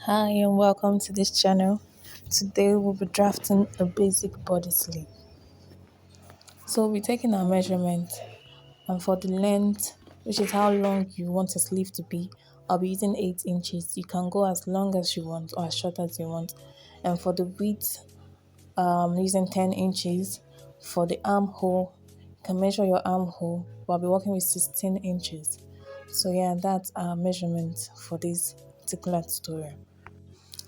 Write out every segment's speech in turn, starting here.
Hi and welcome to this channel. Today we'll be drafting a basic body sleeve. So we'll be taking our measurement and for the length, which is how long you want a sleeve to be, I'll be using 8 inches. You can go as long as you want or as short as you want. And for the width, using 10 inches. For the armhole, you can measure your armhole, but I'll be working with 16 inches. So yeah, that's our measurement for this particular tutorial.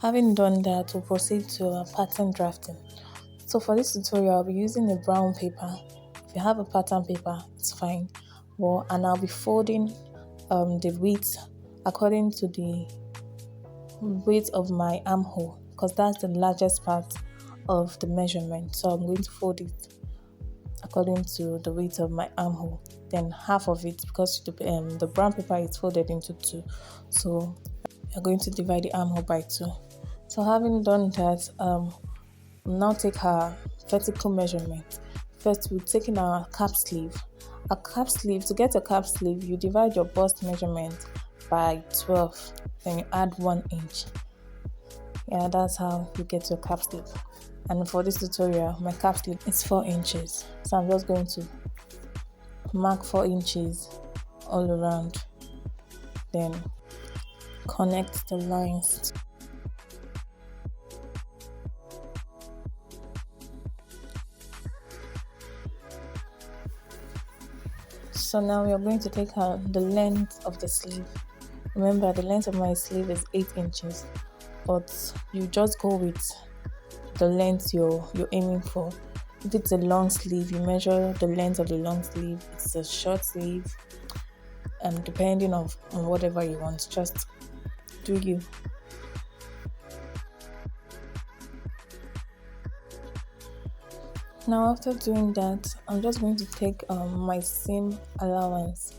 Having done that, we'll proceed to pattern drafting. So for this tutorial, I'll be using a brown paper. If you have a pattern paper, it's fine. And I'll be folding the width according to the width of my armhole, because that's the largest part of the measurement. So I'm going to fold it according to the width of my armhole. Then half of it, because the brown paper is folded into two, so you're going to divide the armhole by 2. So having done that, now take our vertical measurement. First, we're taking our cap sleeve. A cap sleeve, to get a cap sleeve, you divide your bust measurement by 12, then you add 1 inch. Yeah, that's how you get your cap sleeve. And for this tutorial, my cap sleeve is 4 inches. So I'm just going to mark 4 inches all around, then connect the lines. So now we are going to take out the length of the sleeve. Remember, the length of my sleeve is 8 inches, but you just go with the length you're aiming for. If it's a long sleeve, you measure the length of the long sleeve. If it's a short sleeve, and depending on whatever you want, just do you. Now after doing that, I'm just going to take my seam allowance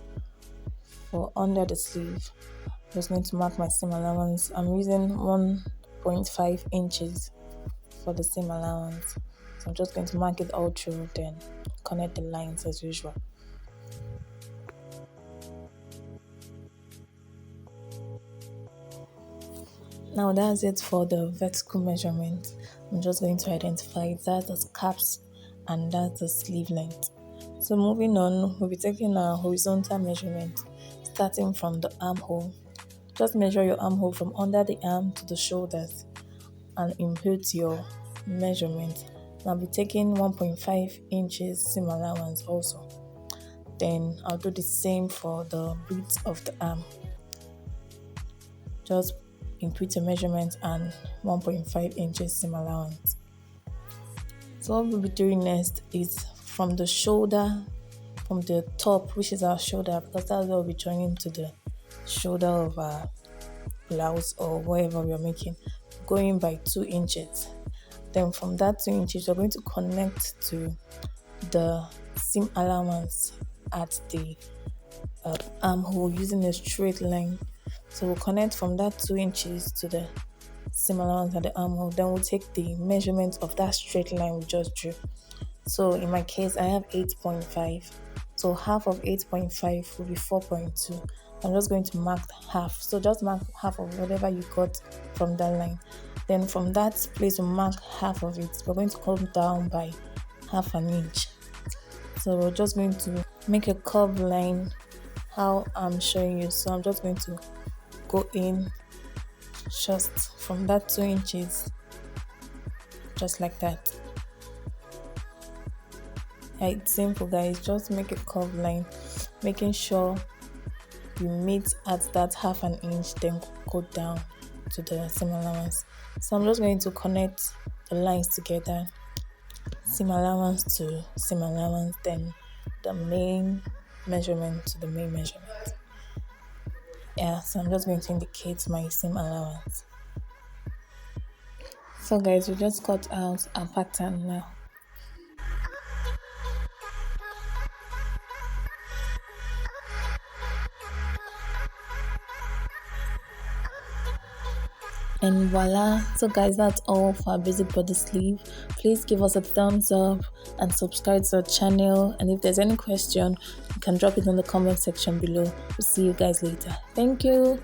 for under the sleeve. I'm just going to mark my seam allowance. I'm using 1.5 inches for the seam allowance. So I'm just going to mark it all through, then connect the lines as usual. Now that's it for the vertical measurement. I'm just going to identify that's the caps and that's the sleeve length. So moving on, we'll be taking our horizontal measurement starting from the armhole. Just measure your armhole from under the arm to the shoulders and input your measurement. I'll be taking 1.5 inches seam allowance also. Then I'll do the same for the width of the arm. Just input a measurement and 1.5 inches seam allowance. So what we'll be doing next is from the shoulder, from the top, which is our shoulder, because that's what we'll be joining to the shoulder of our blouse or whatever we're making, going by 2 inches. Then from that 2 inches, we're going to connect to the seam allowance at the armhole using a straight line. So we'll connect from that 2 inches to the seam allowance at the armhole. Then we'll take the measurement of that straight line we just drew. So in my case, I have 8.5. So half of 8.5 will be 4.2. I'm just going to mark half. So just mark half of whatever you got from that line. Then from that place, we mark half of it. We're going to come down by half an inch. So we're just going to make a curved line how I'm showing you. So I'm just going to go in just from that 2 inches, just like that. Yeah, it's simple, guys. Just make a curved line, making sure you meet at that half an inch, then go down to the seam allowance. So I'm just going to connect the lines together, seam allowance to seam allowance, then the main measurement to the main measurement. Yeah, so I'm just going to indicate my seam allowance. So guys, we just cut out a pattern now. And voila. So guys, that's all for our basic body sleeve. Please give us a thumbs up and subscribe to our channel, and if there's any question, you can drop it in the comment section below. We'll see you guys later. Thank you.